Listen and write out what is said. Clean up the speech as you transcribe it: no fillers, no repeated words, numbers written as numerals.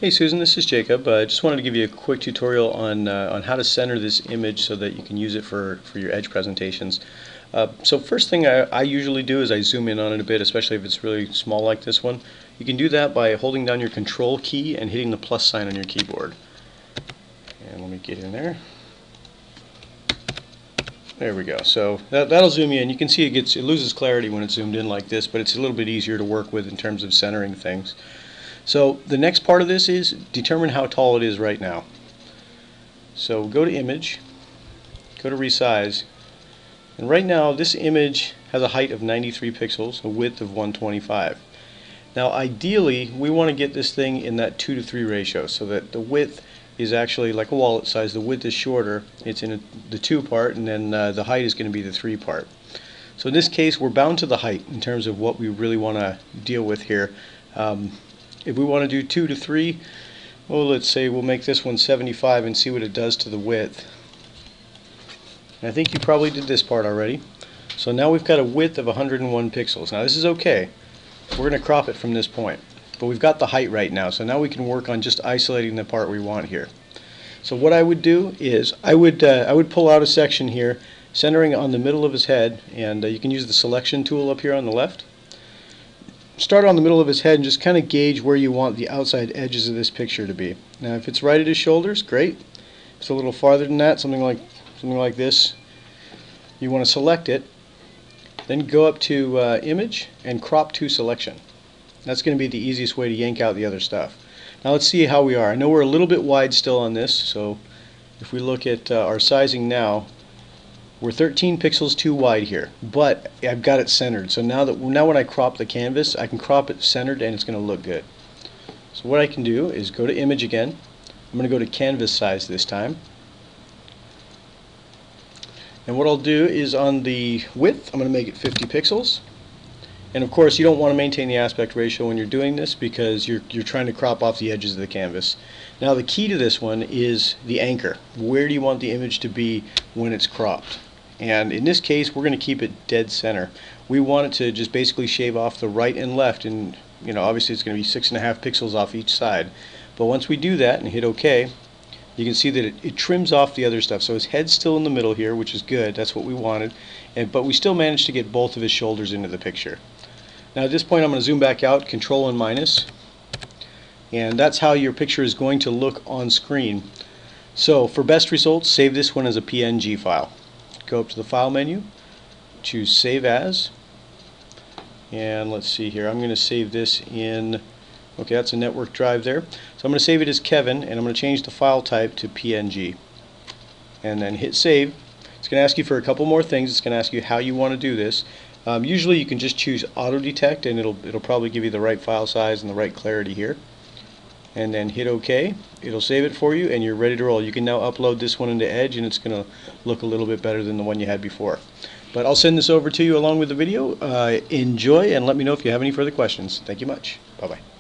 Hey Susan, this is Jacob. I just wanted to give you a quick tutorial on how to center this image so that you can use it for your Edge presentations. So first thing I usually do is I zoom in on it a bit, especially if it's really small like this one. You can do that by holding down your control key and hitting the plus sign on your keyboard. And let me get in there. There we go. So that'll zoom you in. You can see it loses clarity when it's zoomed in like this, but it's a little bit easier to work with in terms of centering things. So the next part of this is determine how tall it is right now. So go to Image, go to Resize, and right now this image has a height of 93 pixels, a width of 125. Now ideally we want to get this thing in that 2 to 3 ratio so that the width is actually like a wallet size. The width is shorter, it's in the 2 part, and then the height is going to be the 3 part. So in this case we're bound to the height in terms of what we really want to deal with here. If we want to do 2 to 3, well, let's say we'll make this one 75 and see what it does to the width. And I think you probably did this part already. So now we've got a width of 101 pixels. Now this is okay. We're going to crop it from this point. But we've got the height right now, so now we can work on just isolating the part we want here. So what I would do is I would pull out a section here, centering on the middle of his head, and you can use the selection tool up here on the left. Start on the middle of his head and just kind of gauge where you want the outside edges of this picture to be. Now if it's right at his shoulders, great. If it's a little farther than that, something like this, you want to select it, then go up to Image and Crop to Selection. That's going to be the easiest way to yank out the other stuff. Now let's see how we are. I know we're a little bit wide still on this, so if we look at our sizing now, we're 13 pixels too wide here, but I've got it centered. So now when I crop the canvas, I can crop it centered and it's going to look good. So what I can do is go to Image again. I'm going to go to Canvas Size this time. And what I'll do is on the width, I'm going to make it 50 pixels. And of course you don't want to maintain the aspect ratio when you're doing this because you're trying to crop off the edges of the canvas. Now the key to this one is the anchor. Where do you want the image to be when it's cropped? And in this case we're going to keep it dead center. We want it to just basically shave off the right and left, and obviously it's going to be 6.5 pixels off each side. But once we do that and hit OK, you can see that it trims off the other stuff. So his head's still in the middle here, which is good. That's what we wanted. But we still managed to get both of his shoulders into the picture. Now at this point I'm going to zoom back out, Control and minus, and that's how your picture is going to look on screen. So for best results, save this one as a PNG file. Go up to the File menu, choose Save As, and let's see here, I'm going to save this in, okay, that's a network drive there. So I'm going to save it as Kevin, and I'm going to change the file type to PNG. And then hit Save. It's going to ask you for a couple more things. It's going to ask you how you want to do this. Usually you can just choose Auto Detect and it'll probably give you the right file size and the right clarity here. And then hit OK. It'll save it for you and you're ready to roll. You can now upload this one into Edge and it's going to look a little bit better than the one you had before. But I'll send this over to you along with the video. Enjoy and let me know if you have any further questions. Thank you much. Bye-bye.